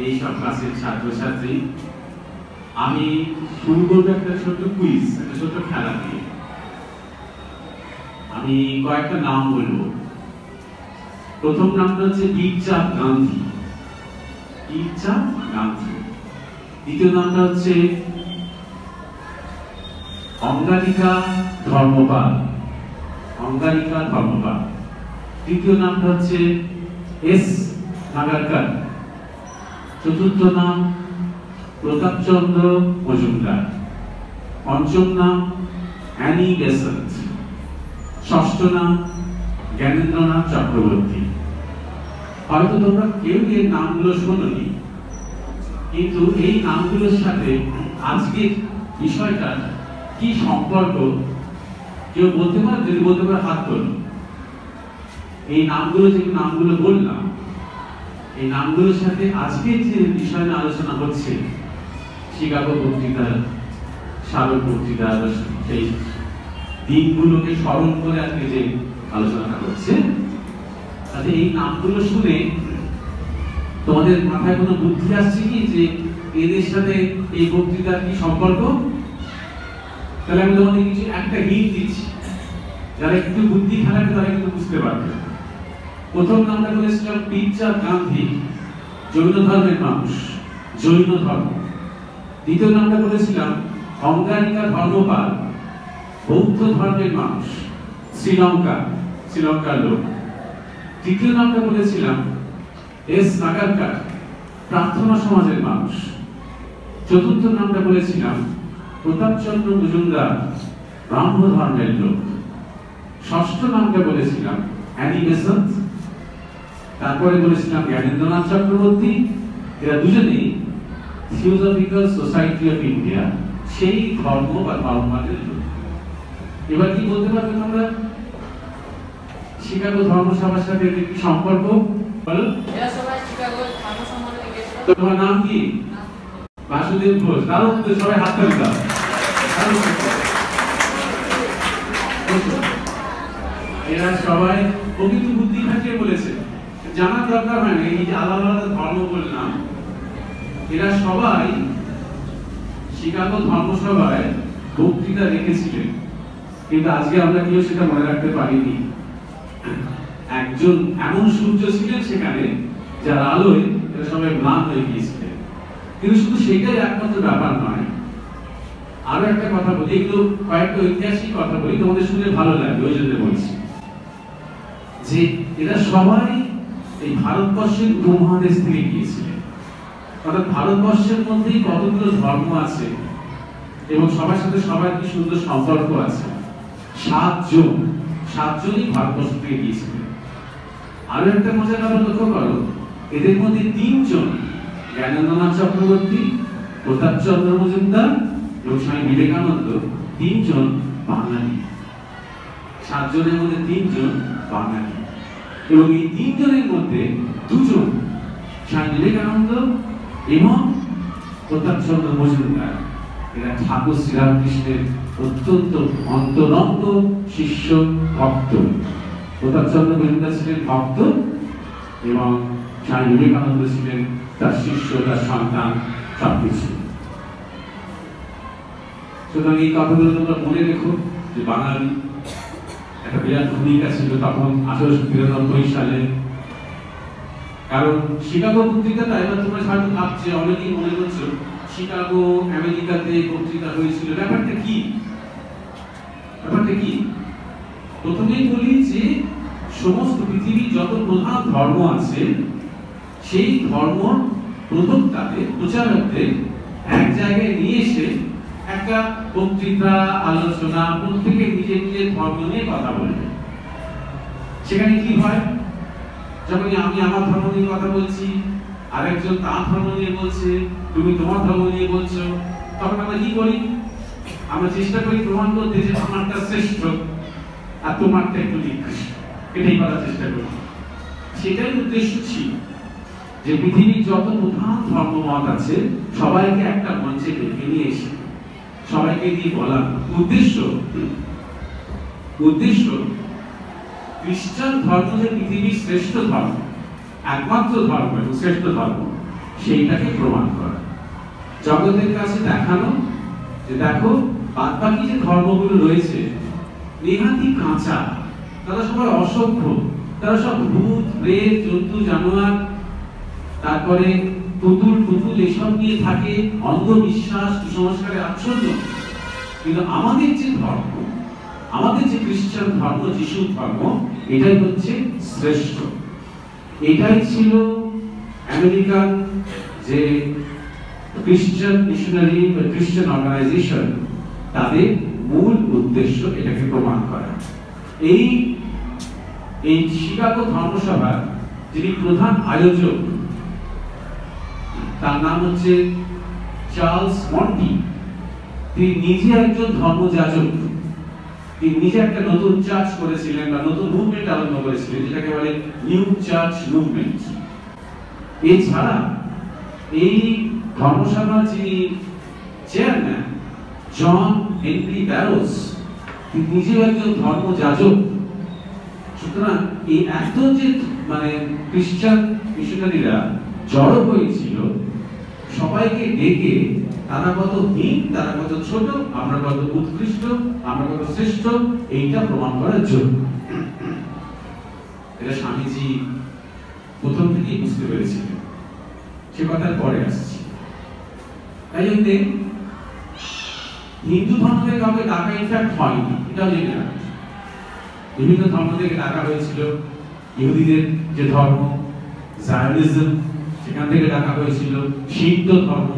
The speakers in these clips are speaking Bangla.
এই সব ক্লাসের ছাত্রছাত্রী, আমি শুরু করবো একটা ছোট্ট কুইজ, একটা ছোট্ট খেলা দিয়ে। আমি কয়েকটা নাম বলবো। প্রথম নামটা হচ্ছে বীরচাঁদ গান্ধী। বীরচাঁদ গান্ধী। দ্বিতীয় নামটা হচ্ছে অঙ্গারিকা ধর্মপাল। অঙ্গারিকা ধর্মপাল। তৃতীয় নামটা হচ্ছে এস নাগারকর। চতুর্থ নাম প্রতাপচন্দ্র মজুমদার। পঞ্চম নাম অ্যানি বেসেন্ট। ষষ্ঠ নাম জ্ঞানেন্দ্রনাথ চক্রবর্তী। হয়তো তোমরা কেউ এর নামগুলো শোনোনি, কিন্তু এই নামগুলোর সাথে আজকের বিষয়টার কি সম্পর্ক কেউ বলতে পারে? যদি বলতে পারে হাত তোলো। এই নামগুলো, যে নামগুলো বললাম, এই নামগুলোর সাথে আজকের যে বিষয় নিয়ে আলোচনা হচ্ছে, শিকাগো বক্তৃতার, স্মারক বক্তৃতার সেই দিনগুলোকে স্মরণ করে আজকে যে আলোচনাটা হচ্ছে, তাতে এই নামগুলো শুনে তোমাদের মাথায় কোনো বুদ্ধি আসছে কি যে এদের সাথে এই বক্তৃতার কি সম্পর্ক? তাহলে আমি তোমাদের কিছু একটা হিন্ট দিচ্ছি, যারা একটু বুদ্ধি খাটাবে তারা কিন্তু বুঝতে পারবে। প্রথম নামটা বলেছিলাম বীরচাঁদ গান্ধী, জৈন ধর্মের মানুষ, জৈন ধর্ম। দ্বিতীয় নামটা বলেছিলাম অঙ্গারিকা ধর্মপাল, বৌদ্ধ ধর্মের মানুষ, শ্রীলঙ্কার লোক। তৃতীয় নামটা বলেছিলাম এস নাগারকর, প্রার্থনা সমাজের মানুষ। চতুর্থ নামটা বলেছিলাম প্রতাপচন্দ্র মজুমদার, ব্রাহ্ম ধর্মের লোক। ষষ্ঠ নামটা বলেছিলাম অ্যানি বেসেন্ট। তারপরে বলেছিলাম জ্ঞানেন্দ্রনাথ চক্রবর্তী। এরা দুজনেই থিওসফিক্যাল সোসাইটি অফ ইন্ডিয়া, সেই ধর্ম বা ধর্মমতের লোক। এবার কি বলতে পারবে তোমরা? শিকাগো ধর্মসভার সাথে এদের কি সম্পর্ক বলো? তোমার নাম কি? বাসুদেব ঘোষ। দারুণ, সবাই হাত তালি দাও। এরা সবাই প্রকৃত বুদ্ধি খাটিয়ে বলেছে, জানার দরকার হয় না। এই যে আলাদা আলাদা ধর্ম বললাম, এরা সবাই শিকাগো ধর্মসভায় বক্তৃতা রেখেছিলেন, কিন্তু আজকে আমরা কেউ সেটা মনে রাখতে পারিনি। একজন এমন সূর্য ছিলেন সেখানে, যার আলোয় এরা সবাই ম্লান হয়ে গিয়েছিলেন। কিন্তু শুধু সেটাই একমাত্র ব্যাপার নয়। আরো একটা কথা বলি, এগুলো কয়েকটা ঐতিহাসিক কথা বলি, তোমাদের শুনে ভালো লাগবে, ওই জন্য বলছি যে এরা সবাই এই ভারতবর্ষের উপমহাদেশ থেকে গিয়েছিলেন। অর্থাৎ ভারতবর্ষের মধ্যেই কতগুলো ধর্ম আছে এবং সবার সাথে সবার কি সুন্দর সম্পর্ক আছে। সাতজনই ভারতবর্ষ থেকে গিয়েছিলেন। আরো একটা মজার কথা লক্ষ্য করো, এদের মধ্যে তিনজন, জ্ঞানেন্দ্রনাথ চক্রবর্তী, প্রতাপচন্দ্র মজুমদার এবং স্বামী বিবেকানন্দ, তিনজন বাঙালি। সাতজনের মধ্যে তিনজন বাঙালি, এবং এই তিনজনের মধ্যে দুজন, স্বামী বিবেকানন্দ এবং প্রতাপচন্দ্র মজুমদার, এরা ঠাকুর শ্রীরামকৃষ্ণের অত্যন্ত অন্তরঙ্গ শিষ্য ভক্ত। প্রতাপচন্দ্র মজুমদার ছিলেন ভক্ত এবং স্বামী বিবেকানন্দ ছিলেন তার শিষ্য, তার সন্তান, সবকিছু। সুতরাং এই কথাগুলো তোমরা মনে রেখো যে বাঙালি একটা বিরাট ভূমিকা ছিল তখন 1893 সালে। কারণ শিকাগো বক্তৃতাটা, এবার তোমরা হয়তো ভাবছে, অনেকেই মনে করছো শিকাগো আমেরিকাতে বক্তৃতা হয়েছিল। ব্যাপারটা কি? প্রথমেই বলি যে সমস্ত পৃথিবীর যত প্রধান ধর্ম আছে, সেই ধর্ম প্রবক্তাদের, প্রচারকদের এক জায়গায় নিয়ে এসে একটা বক্তৃতা, আলোচনা, প্রত্যেকে নিজের নিজের ধর্ম নিয়ে কথা বলবে। সেখানে কি হয়, যখন আমি আমার ধর্ম নিয়ে কথা বলছি, আরেকজন তার ধর্ম নিয়ে বলছে, তুমি তোমার ধর্ম নিয়ে বলছো, তখন আমরা কি করি? আমরা চেষ্টা করি প্রমাণ করতে যে আমারটা শ্রেষ্ঠ আর তোমারটা একটু নিকৃষ্ট, এটাই করার চেষ্টা করি। সেটাই উদ্দেশ্য ছিল যে পৃথিবীর যত প্রধান ধর্মমত আছে সবাইকে একটা মঞ্চে ডেকে নিয়ে এসে সবাইকে দিয়ে বলার উদ্দেশ্য খ্রিস্টান ধর্ম যে পৃথিবীর শ্রেষ্ঠ ধর্ম, একমাত্র ধর্ম এবং শ্রেষ্ঠ ধর্ম, সেইটাকে প্রমাণ করা, জগতের কাছে দেখানো যে দেখো বাদবাকি যে ধর্মগুলো রয়েছে নেহাতি কাঁচা, তারা সবাই অসভ্য, তারা সব ভূত প্রেত জন্তু জানোয়ার তারপরে পুতুল পুতুল এসব নিয়ে থাকে, অন্ধবিশ্বাস কুসংস্কারে আচ্ছন্ন। কিন্তু আমাদের যে ধর্ম, আমাদের যে খ্রিস্টান ধর্ম, যিশু ধর্ম, এটাই হচ্ছে শ্রেষ্ঠ। এটাই ছিল আমেরিকান যে খ্রিস্টান মিশনারি বা খ্রিস্টান অর্গানাইজেশন, তাদের মূল উদ্দেশ্য এটাকে প্রমাণ করা। এই শিকাগো ধর্মসভার যিনি প্রধান আয়োজক, তার নাম হচ্ছে চার্লস মন্টি। তিনি নিজে একজন ধর্মযাজক, তিনি নিজে একটা নতুন চার্চ করেছিলেন বা নতুন মুভমেন্ট আরম্ভ করেছিলেন, যেটাকে বলে নিউ চার্চ মুভমেন্ট। এছাড়া এই ধর্মসভার যিনি চেয়ারম্যান জন হেনরি ব্যারোস, তিনি নিজেও একজন ধর্মযাজক। সুতরাং এই এত যে খ্রিস্টান মিশনারিরা জড়ো হয়েছিল, সবাইকে ডেকে তারা কত হীন, তারা কত ছোট, আমরা কত উৎকৃষ্ট, আমরা কত শ্রেষ্ঠ, এইটা প্রমাণ করার জন্য। এটা স্বামীজি প্রথম থেকেই বুঝতে পেরেছিলেন, সে কথার পরে আসছি। তাই জন্য হিন্দু ধর্ম থেকে কাউকে ডাকা ইনফ্যাক্ট হয়নি, এটাও জেনে রাখা। বিভিন্ন ধর্ম থেকে ডাকা হয়েছিল, ইহুদিদের যে ধর্ম জায়নিজম, সেখান থেকে ডাকা হয়েছিল, সিদ্ধ ধর্ম,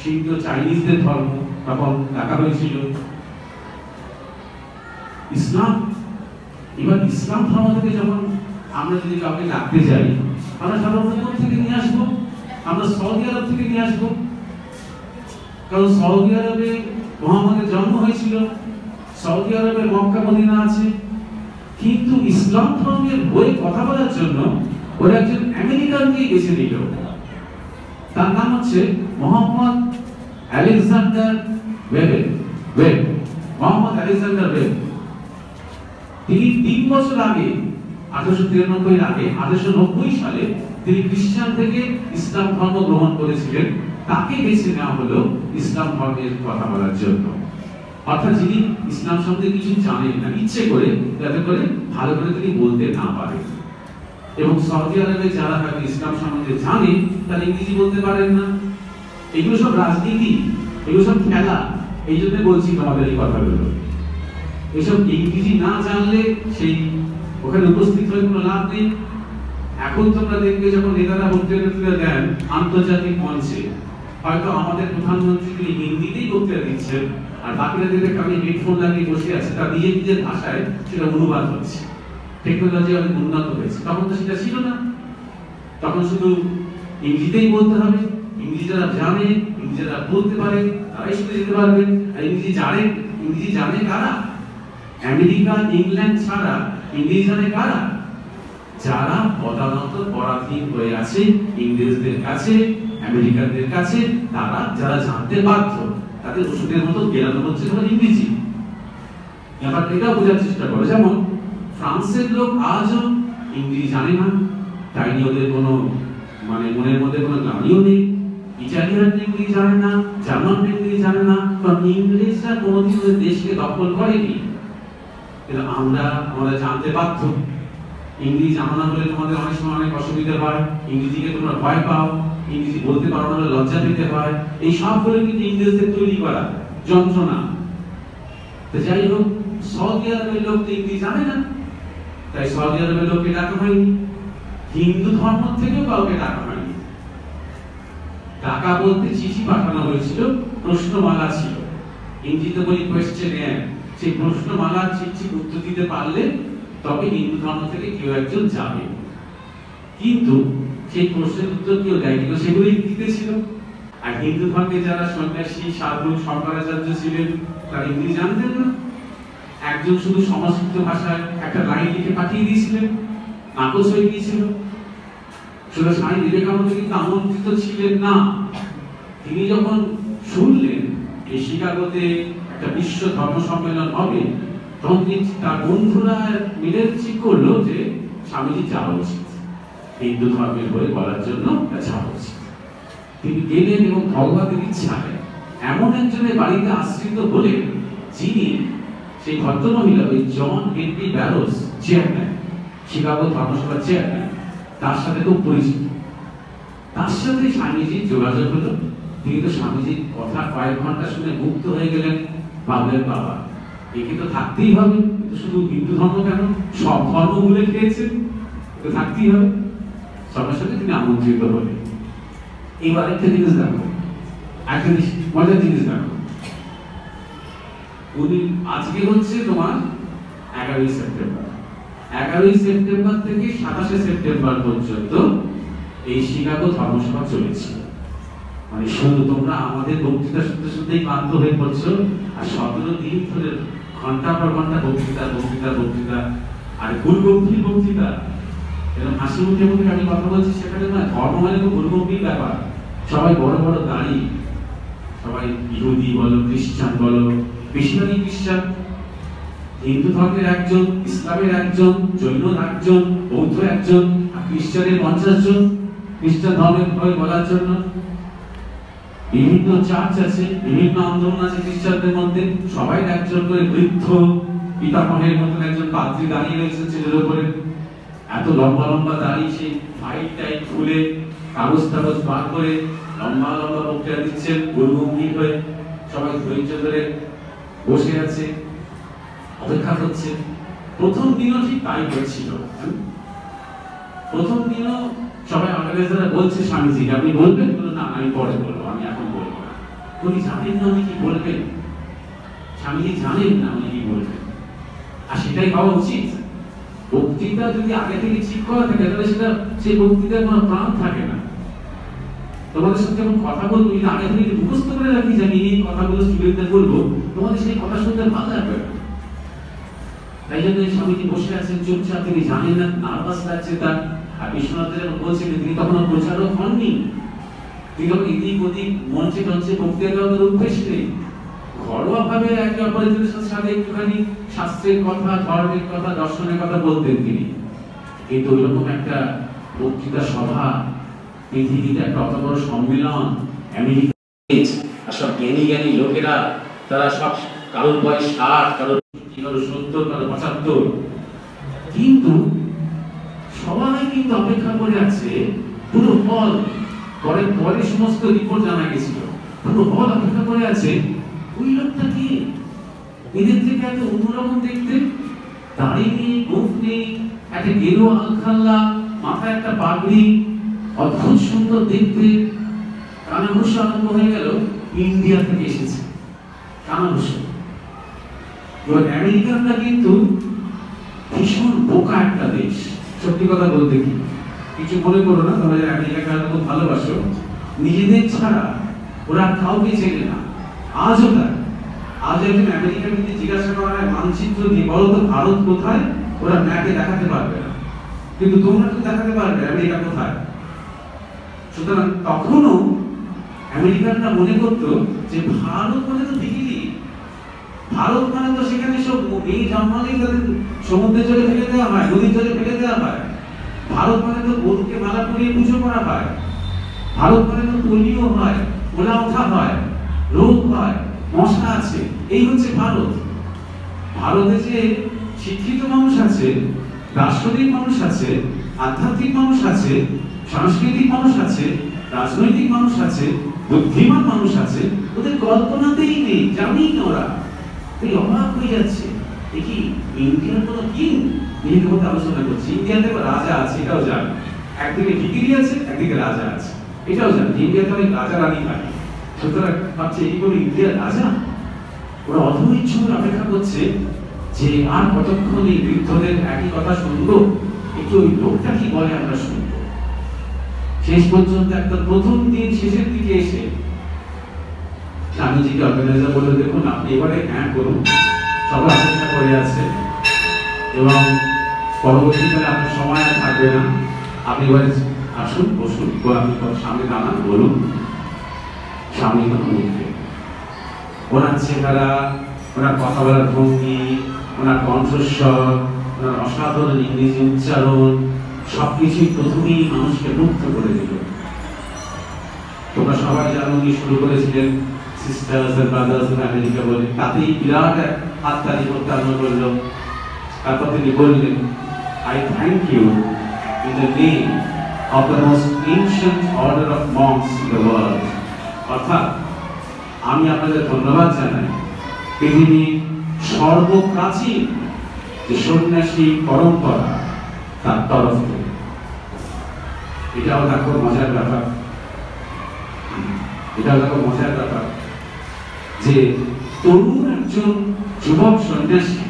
সিদ্ধ চাইনিজদের ধর্ম তখন ডাকা হয়েছিল, ইসলাম। এবার ইসলাম ধর্ম থেকে যখন আমরা যদি কাউকে ডাকতে যাই, আমরা সাধারণত থেকে নিয়ে আসবো, আমরা সৌদি আরব থেকে নিয়ে আসবো, কারণ সৌদি আরবে মুহাম্মদের জন্ম হয়েছিল, সৌদি আরবে মক্কা মদিনা আছে। কিন্তু ইসলাম ধর্মের হয়ে কথা বলার জন্য ওরা একজন আমেরিকানকে বেছে নিল, তার নাম হচ্ছে Mohammad Alexander web. Mohammad Alexander web. তিনি 3 বছর আগে 1893 আগে 1890 সালে তিনি খ্রিস্টান থেকে ইসলাম ধর্ম গ্রহণ করেছিলেন। তাকে বেছে নেওয়া হলো ইসলাম ধর্মের কথা বলার জন্য। অর্থাৎ যিনি ইসলাম সম্বন্ধে কিছু জানেন না, ইচ্ছে করে, যাতে করে ভালো করে তিনি বলতে না পারেন। এবং সৌদি আরবে যারা হয়তো ইসলাম সম্বন্ধে জানে, তারা ইংরেজি বলতে পারেন না। এগুলো সব রাজনীতি, এগুলো সব খেলা। এই জন্য বলছি তোমাদের এই কথাগুলো। এসব ইংরেজি না জানলে সেই ওখানে উপস্থিত হয়ে কোনো লাভ নেই। এখন তোমরা দেখবে যখন নেতারা বক্তৃতা দেন আন্তর্জাতিক মঞ্চে, হয়তো আমাদের প্রধানমন্ত্রী তিনি হিন্দিতেই বক্তৃতা দিচ্ছেন, আর বাকিরা দেখবে কানে হেডফোন লাগিয়ে বসে আছে, তার নিজের ভাষায় সেটা অনুবাদ হচ্ছে। টেকনোলজি অনেক উন্নত হয়েছে, তখন তো সেটা ছিল না। তখন শুধু ইংরেজিতেই বলতে হবে। ইংরেজি যারা জানে, ইংরেজি যারা বলতে পারে, তারাই শুধু যেতে পারবে। আর ইংরেজি জানে কারা? আমেরিকা ইংল্যান্ড ছাড়া ইংরেজি জানে কারা? যারা প্রধানত পরাধীন হয়ে আছে ইংরেজদের কাছে, আমেরিকানদের কাছে, তারা যারা জানতে বাধ্য, তাদের ওষুধের মতো গেলানো হচ্ছে তোমার ইংরেজি। এবার এটা বোঝার চেষ্টা করো। যেমন ফ্রান্সের লোক আজও ইংরেজি জানে না, তাই নিয়ে ওদের কোনো মনের মধ্যে কোনো গ্লানিও নেই। ইটালিয়ান ইংরেজি জানে না, জার্মান ইংরেজি জানে না, কারণ ইংরেজরা কোনোদিন ওদের দেশকে দখল করেনি। কিন্তু আমরা জানতে বাধ্য। ইংরেজি জানো না বলে তোমাদের অনেক সময় অনেক অসুবিধা হয়, ইংরেজিকে তোমরা ভয় পাও, ইংরেজি বলতে পারো না বলে লজ্জা পেতে হয়। এই সবগুলো কিন্তু ইংরেজদের তৈরি করা যন্ত্রণা। তো যাই হোক, সৌদি আরবের লোক তো ইংরেজি জানে না, তাই সৌদি আরবের লোককে ডাকা হয়নি। হিন্দু ধর্ম থেকেও কাউকে ডাকা হয়নি। ডাকা বলতে চিঠি পাঠানো হয়েছিল, প্রশ্নমালা ছিল, ইংরেজিতে বলি কোয়েশ্চেন। সেই প্রশ্নমালার চিঠি উত্তর দিতে পারলে তবে হিন্দু ধর্ম থেকে কেউ একজন যাবে। কিন্তু সেই প্রশ্নের উত্তর কেউ দেয়নি, সেগুলো ইংরেজিতে ছিল। আর হিন্দু ধর্মে যারা সন্ন্যাসী সাধু শঙ্করাচার্য ছিলেন, তারা ইংরেজি জানতেন না। একজন শুধু সংস্কৃত ভাষায় একটা লাইন লিখে পাঠিয়ে দিয়েছিলেন, নাকচ হয়ে গিয়েছিল। শুধু স্বামী বিবেকানন্দ কিন্তু আমন্ত্রিত ছিলেন না। তিনি যখন শুনলেন এই শিকাগোতে একটা বিশ্ব ধর্ম সম্মেলন হবে, তখন তার বন্ধুরা মিলে ঠিক করলো যে স্বামীজি যাওয়া উচিত, হিন্দু ধর্মের হয়ে বলার জন্য যাওয়া উচিত। তিনি গেলেন এবং ভগবানের ইচ্ছায় এমন একজনের বাড়িতে আশ্রিত হলেন যিনি সেই ভদ্রমহিলা ওই John Henry Barrows chairman, Chicago ধর্মসভার চেয়ারম্যান, তার সাথে খুব পরিচিত। তার সাথে স্বামীজির যোগাযোগ হলো। তিনি তো স্বামীজির কথা কয়েক ঘন্টা শুনে মুক্ত হয়ে গেলেন। ভাবলেন বাবা একে তো থাকতেই হবে, কিন্তু শুধু হিন্দু ধর্ম কেন, সব ধর্ম ভুলে খেয়েছে, তো থাকতেই হবে। সবার সাথে তিনি আমন্ত্রিত হলেন। এবার একটা জিনিস দেখো, একটা মজার জিনিস দেখো, উনি আজকে হচ্ছে তোমার 11ই সেপ্টেম্বর, 11ই সেপ্টেম্বর থেকে 27শে সেপ্টেম্বর পর্যন্ত এই শিকাগো ধর্মসভা চলেছিল। মানে শুধু তোমরা আমাদের বক্তৃতা শুনতে শুনতেই ক্লান্ত হয়ে পড়ছো, আর 17 দিন ধরে ঘন্টা পর ঘন্টা বক্তৃতা বক্তৃতা বক্তৃতা, আর গুরুগম্ভীর বক্তৃতা। এরকম হাসি মুখে মুখে আমি কথা বলছি, সেখানে নয়, ধর্ম মানে তো গুরুগম্ভীর ব্যাপার। সবাই বড় বড় দাড়ি, সবাই ইহুদি বলো খ্রিস্টান বলো, বেশিরভাগই খ্রিস্টান। হিন্দু ধর্মের একজন, ইসলামের একজন, জৈন একজন, বৌদ্ধ একজন, আর খ্রিস্টানের 50 জন খ্রিস্টান ধর্মের ভয় বলার জন্য। বিভিন্ন চার্চ আছে, বিভিন্ন আন্দোলন আছে খ্রিস্টানদের মধ্যে, সবাই একজন করে বৃদ্ধ পিতামহের মতন একজন পাদ্রী দাঁড়িয়ে রয়েছে ছেলের উপরে। এত লম্বা লম্বা দাড়ি, সেই ফাইট টাইট খুলে কাগজ টাগজ বার করে লম্বা লম্বা বক্তৃতা দিচ্ছেন গুরুগম্ভীর হয়ে। সবাই ধৈর্য ধরে বসে আছে, অপেক্ষা করছে। প্রথম দিনও ঠিক তাই হয়েছিল। প্রথম দিনও সবাই অর্গানাইজাররা বলছে স্বামীজি আপনি বলবেন, না আমি পরে বলবো, আমি এখন বলবো না। উনি জানেন না উনি কি বলবেন, স্বামীজি জানেন না উনি কি বলবেন। আর সেটাই হওয়া উচিত। বক্তৃতা যদি আগে থেকে ঠিক করা থাকে তাহলে সেটা সেই বক্তৃতার কোনো প্রাণ থাকে না। তোমাদের সাথে যখন কথা বলবো, যদি আগে থেকে মুখস্থ করে রাখি যে আমি এই কথাগুলো স্টুডেন্টদের বলবো, তোমাদের সেই কথা শুনতে ভালো লাগবে। তাই জন্য স্বামীজি বসে আছেন চুপচাপ, তিনি জানেন না, নার্ভাস লাগছে তার। আর বিশ্বনাথ যখন বলছিলেন তিনি তখন প্রচারক হননি, তিনি তখন এদিক ওদিক মঞ্চে টঞ্চে বক্তৃতা দেওয়ার অভ্যেস নেই। ঘরোয়া ভাবে একে অপরের সাথে একটুখানি শাস্ত্রের কথা, ধর্মের কথা, দর্শনের কথা বলতেন তিনি। কিন্তু ওইরকম একটা বক্তৃতা সভা, পৃথিবীতে একটা অত বড় সম্মেলন, আমেরিকা আর সব জ্ঞানী জ্ঞানী লোকেরা, তারা সব কারোর বয়স 60, কারোর 70, কারোর 75, কিন্তু সবাই কিন্তু অপেক্ষা করে আছে। পুরো হল, পরে পরে সমস্ত রিপোর্ট জানা গেছিল, পুরো হল অপেক্ষা করে আছে ওই লোকটা কি, এদের থেকে এত অন্যরকম দেখতে, দাড়ি নেই, গোঁফ নেই, একটা গেরুয়া আলখাল্লা, মাথায় একটা পাগড়ি, অদ্ভুত সুন্দর দেখতে, কানাঘুষা আরম্ভ হয়ে গেল। ইন্ডিয়া থেকে এসেছে কানাঘুষা। এবার আমেরিকানরা কিন্তু ভীষণ বোকা একটা দেশ, সত্যি কথা বলতে। কি কিছু মনে করো না, তোমরা আমেরিকাকে খুব ভালোবাসো, নিজেদের ছাড়া ওরা কাউকে চেনে না। আজও তাই। আজ একজন আমেরিকান যদি জিজ্ঞাসা করা হয় মানচিত্র দিয়ে বলো তো ভারত কোথায়, ওরা ম্যাপে দেখাতে পারবে না, কিন্তু তোমরা তো দেখাতে পারবে আমেরিকা কোথায়। সুতরাং তখনও আমেরিকানরা মনে করতো যে ভারত মানে তো পৃথিবী, ভারত মানে তো সেখানে সব এই জন্মালেই তাদের সমুদ্রের জলে ফেলে দেওয়া হয়, নদীর জলে ফেলে দেওয়া হয়। ভারত মানে তো গরুকে মালা পরিয়ে পুজো করা হয়। ভারত মানে তো পোলিও হয়, ওলা ওঠা হয়, রোগ হয়, মশা আছে, এই হচ্ছে ভারত। ভারতে যে শিক্ষিত মানুষ আছে, দার্শনিক মানুষ আছে, আধ্যাত্মিক মানুষ আছে, সাংস্কৃতিক মানুষ আছে, রাজনৈতিক মানুষ আছে, বুদ্ধিমান মানুষ আছে, ওদের কল্পনাতেই নেই, জানেই না ওরা। এই অবাক হয়ে যাচ্ছে, দেখি ইন্ডিয়ার কোনো কিং, নিজেদের মধ্যে আলোচনা করছি, ইন্ডিয়াতে রাজা আছে এটাও জানে, একদিকে ভিখিরি আছে, একদিকে রাজা আছে এটাও জানে। ইন্ডিয়াতে অনেক রাজা রানী থাকে, সুতরাং ভাবছে এই কোনো ইন্ডিয়ার রাজা। ওরা অধৈর্য অপেক্ষা করছে যে আর কতক্ষণ এই বৃদ্ধদের একই কথা শুনবো, একটু ওই লোকটা কি বলে আমরা শুনবো। শেষ পর্যন্ত একদম প্রথম দিন শেষের দিকে এসে স্বামীজিকে অর্গানাইজার বলে, দেখুন আপনি এবারে হ্যাঁ করুন, সবাই অপেক্ষা করে আছে এবং পরবর্তীকালে আপনার সময় আর থাকবে না, আপনি এবারে আসুন, বসুন, আপনি সামনে দাঁড়ান, বলুন। সামনে উঠবে ওনার চেহারা, ওনার কথা বলার ভঙ্গি, ওনার কণ্ঠস্বর, ওনার অসাধারণ ইংরেজি উচ্চারণ, সবকিছুই প্রথমেই মানুষকে মুগ্ধ করে দিল। তোমরা সবাই জানো উনি শুরু করেছিলেন sisters and brothers of America বলে, তাতেই বিরাট এক হাততালি করতে আরম্ভ করলো। তারপর তিনি বললেন, I thank you in the name of the most ancient order of monks in the world. অর্থাৎ আমি আপনাদের ধন্যবাদ জানাই পৃথিবীর সর্বপ্রাচীন যে সন্ন্যাসী পরম্পরা তার তরফ থেকে। এটাও দেখো মজার ব্যাপার, যে তরুণ একজন যুবক সন্ন্যাসী,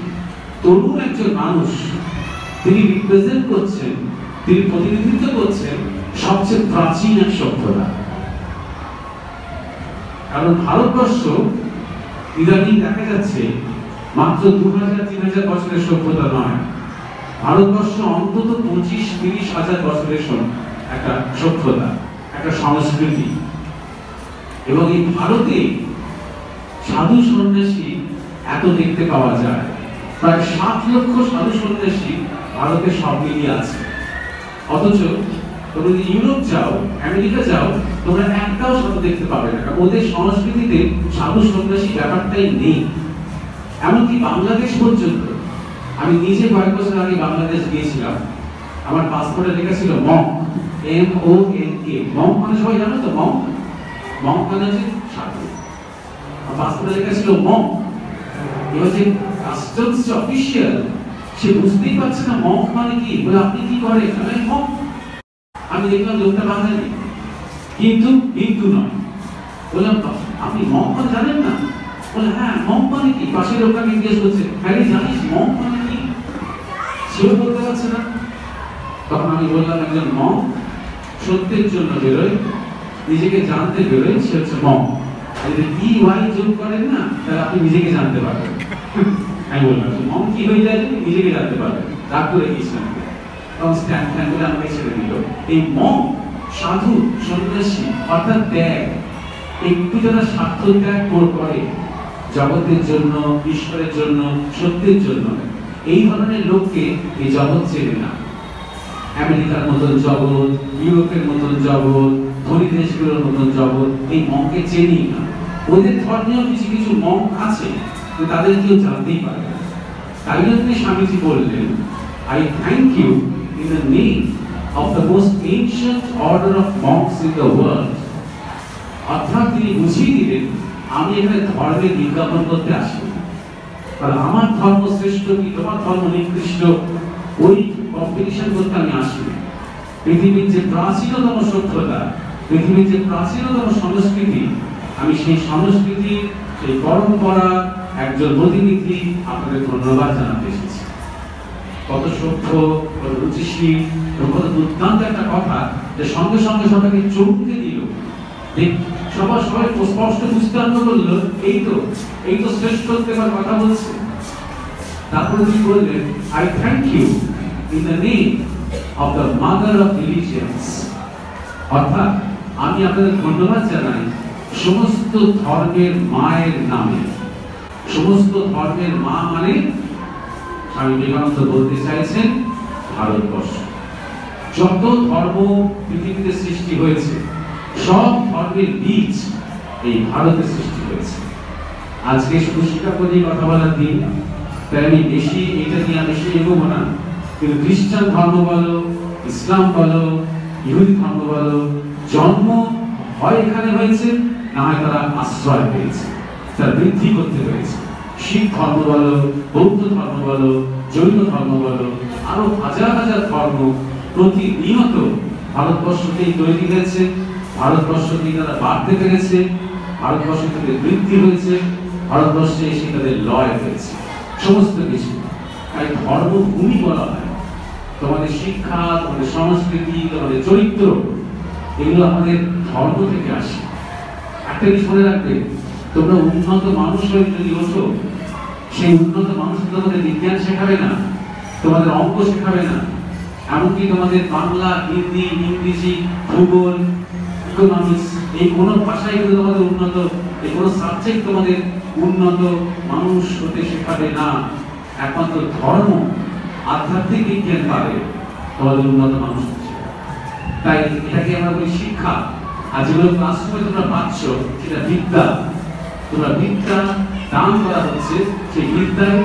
তরুণ একজন মানুষ, তিনি রিপ্রেজেন্ট করছেন, তিনি প্রতিনিধিত্ব করছেন সবচেয়ে প্রাচীন এক সভ্যতা। কারণ ভারতবর্ষ ইদানিং দেখা যাচ্ছে মাত্র 2000-3000 বছরের সভ্যতা নয়, ভারতবর্ষ অন্তত 25-30 হাজার বছরের একটা সভ্যতা, একটা সংস্কৃতি। এবং এই ভারতে সাধু সন্ন্যাসী এত দেখতে পাওয়া যায়, প্রায় 7 লক্ষ সাধু সন্ন্যাসী ভারতে সব মিলিয়ে আছে। অথচ তোমরা যদি ইউরোপ যাও, আমেরিকা যাও, তোমরা একটাও সাধু দেখতে পাবে না, কারণ ওদের সংস্কৃতিতে সাধু সন্ন্যাসী ব্যাপারটাই নেই। এমনকি বাংলাদেশ পর্যন্ত, আমি নিজে কয়েক বছর আগে বাংলাদেশ গিয়েছিলাম, আমার পাসপোর্টে লেখা ছিল মঙ্ক, MONK, মঙ্ক মানে সবাই জানো তো, মঙ্ক মানে হচ্ছে সাধু, পাসপোর্টে লেখা ছিল মঙ্ক। এবার যে কাস্টমস অফিসিয়াল, সে বুঝতেই পারছে না মঙ্ক মানে কি, বলে আপনি কি করেন? আমি দেখলাম লোকটা বাঙালি, কিন্তু হিন্দু নয়। বললাম আপনি মঙ্ক মানে জানেন না? বলে হ্যাঁ, মঙ্ক মানে কি? পাশের লোকটাকে জিজ্ঞেস করছে, হ্যাঁ জানিস মঙ্ক মানে কি? সেও বলতে পারছে না। তখন আমি বললাম, একজন মঙ্ক সত্যের জন্য বেরোয়, নিজেকে জানতে বেরোয়, সে হচ্ছে মঙ্ক। যদি EY যোগ করেন না, তাহলে আপনি নিজেকে জানতে পারবেন। আমি বললাম মঙ্ক কি হয়ে যায়, নিজেকে জানতে পারবেন। রাগ করে গিয়েছিলাম, তখন স্ট্যান্ড ফ্যান করে আমাকে ছেড়ে দিল। এই মঙ্ক, সাধু, সন্ন্যাসী অর্থাৎ ত্যাগ, একটু যারা স্বার্থ ত্যাগ করে জগতের জন্য, ঈশ্বরের জন্য, সত্যের জন্য, এই ধরনের লোককে এই জগৎ চেনে না। আমেরিকার মতন জগৎ, ইউরোপের মতন জগৎ, ধনী দেশগুলোর মতন জগৎ এই মঙ্ককে চেনি না। ওদের ধর্মীয় কিছু কিছু মঙ্ক আছে, তাদের কেউ জানতেই পারে না। তাই জন্য স্বামীজি বললেন, I thank you in the name of the most ancient order of monks in the world. অর্থাৎ তিনি বুঝিয়ে দিলেন, আমি এখানে ধর্মের বিজ্ঞাপন করতে আসিনি, কারণ আমার ধর্ম শ্রেষ্ঠ কি তোমার ধর্ম নিকৃষ্ট ওই কম্পিটিশন করতে আমি আসিনি। পৃথিবীর যে প্রাচীনতম সভ্যতা, পৃথিবীর যে প্রাচীনতম সংস্কৃতি, আমি সেই সংস্কৃতির, সেই পরম্পরা একজন প্রতিনিধি আপনাদের ধন্যবাদ জানাতে এসেছি। কত সভ্য, কত রুচিশীল, কত দুর্দান্ত একটা কথা, যে সঙ্গে সঙ্গে সবাইকে চমকে দিল। সবাই স্পষ্ট বুঝতে আরম্ভ করলো, এই তো শ্রেষ্ঠত্বের কথা বলছে। তারপরে তিনি বললেন, I thank you in the name of the mother of religions. অর্থাৎ আমি আপনাদের ধন্যবাদ জানাই সমস্ত ধর্মের মায়ের নামে। সমস্ত ধর্মের মা মানে স্বামী বিবেকানন্দ বলতে চাইছেন ভারতবর্ষ। যত ধর্ম পৃথিবীতে সৃষ্টি হয়েছে, সব ধর্মের বীজ এই ভারতে সৃষ্টি হয়েছে। আজকে শুধু শিক্ষা নিয়ে কথা বলার দিন, তাই আমি এটা নিয়ে বেশি এগোবো না। কিন্তু খ্রিস্টান ধর্ম বলো, ইসলাম বলো, ইহুদি ধর্ম বলো, জন্ম হয় এখানে হয়েছে, না হয় তারা আশ্রয় পেয়েছে, তারা বৃদ্ধি করতে হয়েছে। শিখ ধর্ম বলো, বৌদ্ধ ধর্ম বলো, জৈন ধর্ম বলো, আরো হাজার হাজার ধর্ম প্রতিনিয়ত ভারতবর্ষতেই তৈরি হয়েছে, ভারতবর্ষতেই তারা বাড়তে পেরেছে, ভারতবর্ষে তাদের বৃদ্ধি হয়েছে, ভারতবর্ষে এসে তাদের লয় হয়েছে, সমস্ত কিছু। তাই ধর্মভূমি বলা হয়। তোমাদের শিক্ষা, তোমাদের সংস্কৃতি, তোমাদের চরিত্র, এগুলো আমাদের ধর্ম থেকে আসে। একটা জিনিস মনে রাখবে, তোমরা উন্নত মানুষ হয়ে যদি ওঠো, সেই উন্নত মানুষ তোমাদের বিজ্ঞান শেখাবে না, তোমাদের অঙ্ক শেখাবে না, এমনকি তোমাদের বাংলা, হিন্দি, ইংরেজি, ভূগোল, ইকোনমিক্স, এই কোনো ভাষায় কিন্তু তোমাদের উন্নত, এই কোনো সাবজেক্ট তোমাদের উন্নত মানুষ হতে শেখাবে না। একমাত্র ধর্ম, আধ্যাত্মিক বিজ্ঞান পাবে তোমাদের উন্নত মানুষ হতে। তাই এটাকে আমরা বলি শিক্ষা। আর যেগুলো ক্লাসরুমে তোমরা পাচ্ছ সেটা বিদ্যা, তোমরা বিদ্যা দান করা হচ্ছে, সেই বিদ্যায়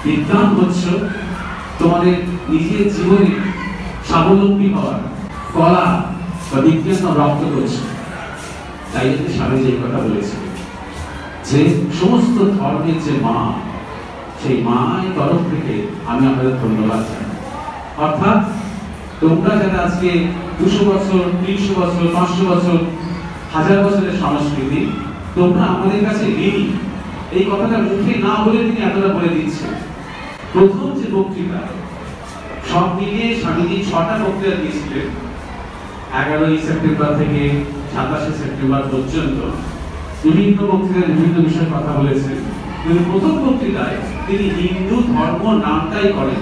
বিদ্যান হচ্ছ তোমাদের নিজের জীবনে স্বাবলম্বী হওয়ার কলা বা বিজ্ঞান রপ্ত করছে। তাই জন্য স্বামীজি এই কথা বলেছিলেন যে সমস্ত ধর্মের যে মা, সেই মায়ের তরফ থেকে আমি আপনাদের ধন্যবাদ জানাই। অর্থাৎ তোমরা যারা আজকে 200 বছর, 300 বছর, 500 বছর, 1000 বছরের সংস্কৃতি, তোমরা আমাদের কাছে ঋণী। এই কথাটা মুখে না বলে তিনি এতটা বলে দিচ্ছেন। প্রথম যে বক্তৃতা, সব মিলিয়ে স্বামীজি 6টা বক্তৃতা দিয়েছিলেন 11ই সেপ্টেম্বর থেকে 27শে সেপ্টেম্বর পর্যন্ত। বিভিন্ন বক্তৃতায় বিভিন্ন বিষয়ে কথা বলেছেন, কিন্তু প্রথম বক্তৃতায় তিনি হিন্দু ধর্ম নামটাই করেন।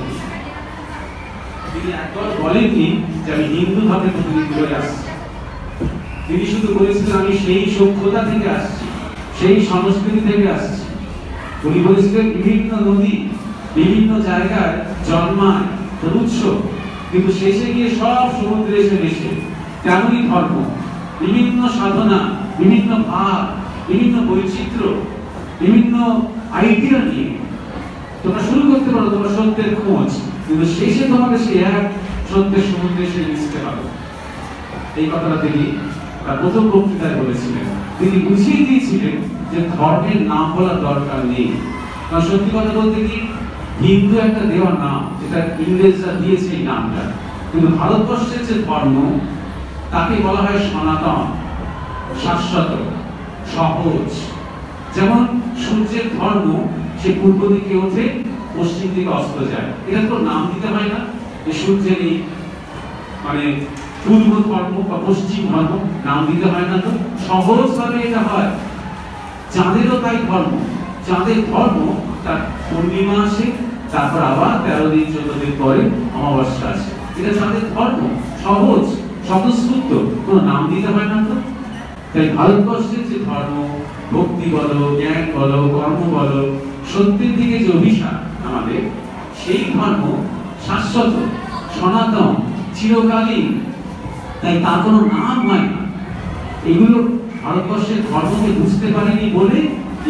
তিনি একবার বলেননি যে আমি হিন্দু ধর্মের প্রতিনিধি হয়ে আসছি। তিনি শুধু বলেছিলেন আমি সেই সভ্যতা থেকে আসছি, সেই সংস্কৃতি থেকে আসছি। উনি বলেছিলেন বিভিন্ন নদী বিভিন্ন জায়গায় জন্মায় উৎস, কিন্তু শেষে গিয়ে সব সমুদ্রে এসে মেশে। তেমনই ধর্ম, বিভিন্ন সাধনা, বিভিন্ন ভাব, বিভিন্ন বৈচিত্র্য, বিভিন্ন আইডিয়া নিয়ে তোমরা শুরু করতে পারো তোমার সত্যের খোঁজ, কিন্তু শেষে তোমাকে সেই এক সত্যের সমুদ্রে এসে মিশতে হবে। এই কথাটা তিনি তার প্রথম বক্তৃতায় বলেছিলেন। তিনি বুঝিয়ে দিয়েছিলেন যে ধর্মের নাম বলার দরকার নেই। কারণ সত্যি কথা বলতে কি, হিন্দু একটা দেওয়ার নাম, যেটা ইংরেজরা দিয়েছে এই নামটা, কিন্তু ভারতবর্ষের যে ধর্ম তাকে বলা হয় সনাতন, শাশ্বত, সহজ। যেমন সূর্যের ধর্ম, সে পূর্ব দিকে ওঠে, পশ্চিম দিকে অস্ত যায়। এটা তো নাম দিতে হয় না যে সূর্যের এই মানে পূর্ব ধর্ম বা পশ্চিম ধর্ম, নাম দিতে হয় না, তো সহজভাবে এটা হয়। চাঁদেরও তাই ধর্ম, চাঁদের ধর্ম তার পূর্ণিমা আসে, তারপর আবার 13 দিন 14 দিন পরে অমাবস্যা আসে। এটা চাঁদের ধর্ম, সহজ, স্বতঃস্ফূর্ত, কোনো নাম দিতে হয় না তো। তাই ভারতবর্ষের যে ধর্ম, ভক্তি বলো, জ্ঞান বলো, কর্ম বলো, সত্যের দিকে যে অভিশাপ আমাদের, সেই ধর্ম শাশ্বত, সনাতন, চিরকালীন। তাই তার কোনো নাম হয় না। এগুলো ভারতবর্ষের ধর্মকে বুঝতে পারেনি বলে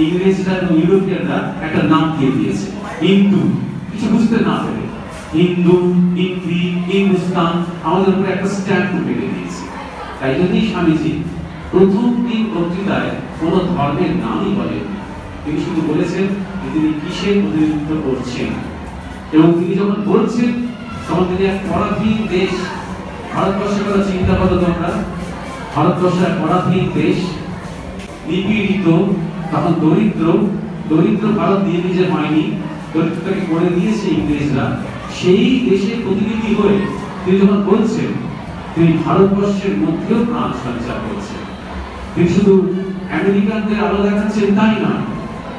ইংরেজরা এবং ইউরোপিয়ানরা একটা নাম দিয়ে দিয়েছে হিন্দু, কিছু বুঝতে না পেরে। হিন্দু, হিন্দি, হিন্দুস্তান আমাদের উপরে একটা স্ট্যাম্প মেরে দিয়েছে। তাই জন্যই স্বামীজি প্রথম 3 বক্তৃতায় কোন ধর্মের নামই বলেননি। তিনি শুধু বলেছেন যে তিনি কিসের প্রতিনিধিত্ব করছেন, এবং তিনি যখন বলছেন তখন তিনি এক পরাধীন দেশ, ভারতবর্ষের কথা চিন্তা করো তোমরা, ভারতবর্ষ এক পরাধীন দেশ, নিপীড়িত, তখন দরিদ্র, দরিদ্র ভারত দিয়ে নিজে হয়নি, দরিদ্রতাকে করে দিয়েছে ইংরেজরা। সেই দেশের প্রতিনিধি হয়ে তিনি যখন বলছেন, তিনি ভারতবর্ষের মধ্যেও প্রাণ সঞ্চার করছেন। তিনি শুধু আমেরিকানদের আলো দেখাচ্ছেন তাই নয়,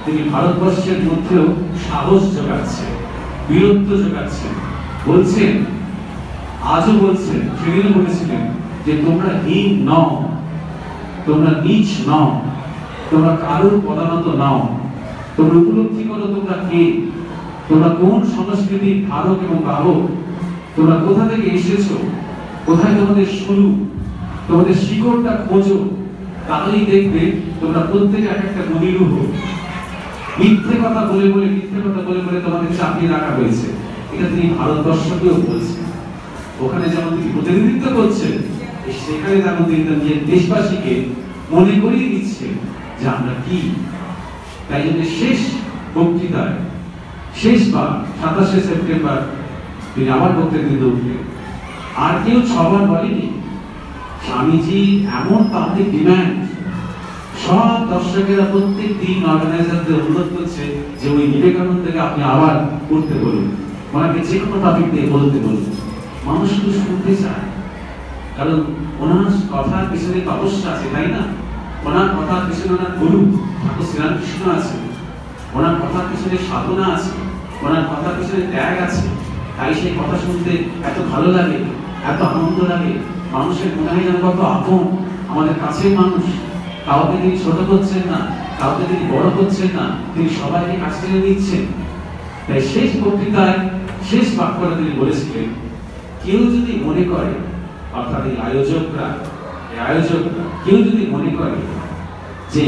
তিনি ভারতবর্ষের মধ্যেও সাহস যোগাচ্ছেন, বীরত্ব যোগাচ্ছেন। বলছেন, আজও বলছেন, সেদিনও বলেছিলেন যে তোমরা হীন নও, তোমরা নীচ নও, তোমরা কারোর পদানত নাও, তোমরা উপলব্ধি করো তোমরা কে, তোমরা কোন সংস্কৃতির ধারক এবং বাহক, তোমরা কোথা থেকে এসেছো, কোথায় তোমাদের শুরু, তোমাদের শিকড়টা খোঁজো, তাহলেই দেখবে তোমরা প্রত্যেকে এক একটা মনিরূহ। মিথ্যে কথা বলে বলে, মিথ্যে কথা বলে বলে তোমাদের চাপিয়ে রাখা হয়েছে। এটা তিনি ভারতবর্ষকেও বলছেন। ওখানে যেমন তিনি প্রতিনিধিত্ব করছেন, সেখানে যেমন তিনি নিজের দেশবাসীকে মনে করিয়ে দিচ্ছেন যে আমরা কি। তাই জন্য শেষ বক্তৃতায়, শেষবার 27শে সেপ্টেম্বর তিনি আবার বক্তৃতা দিতে উঠলেন। আর কেউ 6 বার বলেনি। স্বামীজি এমন পাবলিক ডিমান্ড, সব দর্শকেরা প্রত্যেক দিন অর্গানাইজারদের অনুরোধ করছে যে ওই বিবেকানন্দকে আপনি আবার করতে বলুন, ওনাকে যে কোনো টপিক দিয়ে বলতে বলুন। মানুষ শুধু শুনতে চায়, কারণ ওনার কথার পিছনে তপস্যা আছে, তাই না? ওনার কথার পিছনে ওনার গুরু ঠাকুর শ্রীরামকৃষ্ণ আছে, ওনার কথার পিছনে সাধনা আছে, ওনার কথার পিছনে ত্যাগ আছে। তাই সেই কথা শুনতে এত ভালো লাগে, এত আনন্দ লাগে। মানুষের মনে হয় যেন কত আপন, আমাদের কাছের মানুষ। কাউকে তিনি ছোট করছেন না, কাউকে তিনি বড় করছেন না, তিনি সবাইকে কাছে টেনে নিচ্ছেন। তাই শেষ বক্তৃতায় শেষ বাক্যটা তিনি বলেছিলেন, কেউ যদি মনে করে, অর্থাৎ এই আয়োজকরা, আয়োজকরা কেউ যদি মনে করে যে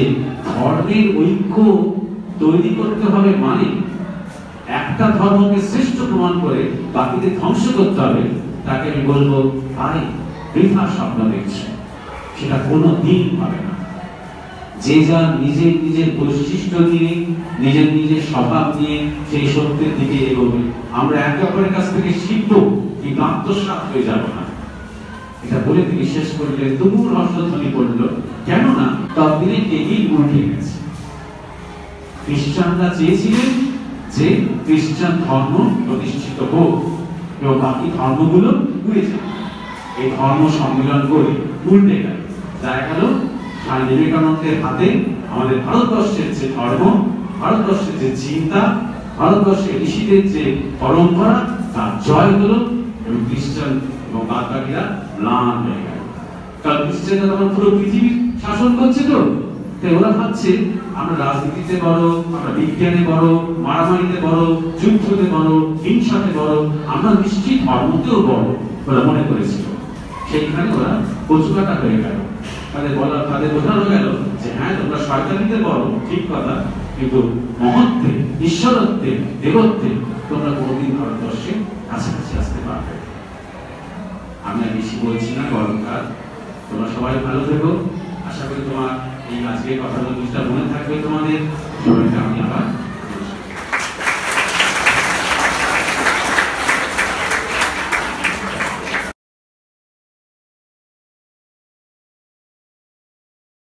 ধর্মের ঐক্য তৈরি করতে হবে মানে একটা ধর্মকে শ্রেষ্ঠ প্রমাণ করে বাকিকে ধ্বংস করতে হবে, তাকে আমি বলবো ভাই বৃথা স্বপ্ন দেখছে, সেটা কোনো দিন হবে না। যে যার নিজের নিজের বৈশিষ্ট্য নিয়ে, নিজের নিজের স্বভাব নিয়ে সেই সত্যের দিকে এগোবে। আমরা একে অপরের কাছ থেকে শিখবো, কিন্তু আত্মসাৎ হয়ে যাব না। এটা বলে তিনি শেষ করলেন, তুমুল হর্ষধ্বনি পড়ল, কেননা ততদিনে কেকেই উল্টে গেছে। খ্রিস্টানরা চেয়েছিলেন যে খ্রিস্টান ধর্ম প্রতিষ্ঠিত হোক এবং বাকি ধর্মগুলো উড়ে যাক। এই ধর্ম সম্মেলন করে উল্টে গেল, দেখা গেল স্বামী বিবেকানন্দের হাতে আমাদের ভারতবর্ষের যে ধর্ম, ভারতবর্ষের যে চিন্তা, ভারতবর্ষের ঋষিদের যে পরম্পরা, তার জয় হলো এবং খ্রিস্টান এবং বাদ বাকিরা ম্লান হয়ে গেল। কারণ খ্রিস্টানরা তখন পুরো পৃথিবী শাসন করছে, তো তাই ওরা ভাবছে আমরা রাজনীতিতে বড়, আমরা বিজ্ঞানে বড়, মারামারিতে বড়, যুদ্ধতে বড়, হিংসাতে বড়, আমরা নিশ্চিত ধর্মতেও বড় ওরা মনে করেছিল। সেইখানে ওরা কচুকাটা হয়ে গেল। তাদের বোঝানো গেল যে হ্যাঁ তোমরা শয়তানিতে বড়, ঠিক কথা, কিন্তু মহত্বে, ঈশ্বরত্বে, দেবত্বে তোমরা কোনোদিন ভারতবর্ষে কাছাকাছি আসতে পারবে। আমি আর বেশি বলছি না, গরমকাল, তোমরা সবাই ভালো থেকো। আশা করি তোমার এই আজকের কথাগুলো মনে থাকবে তোমাদের সবাইকে।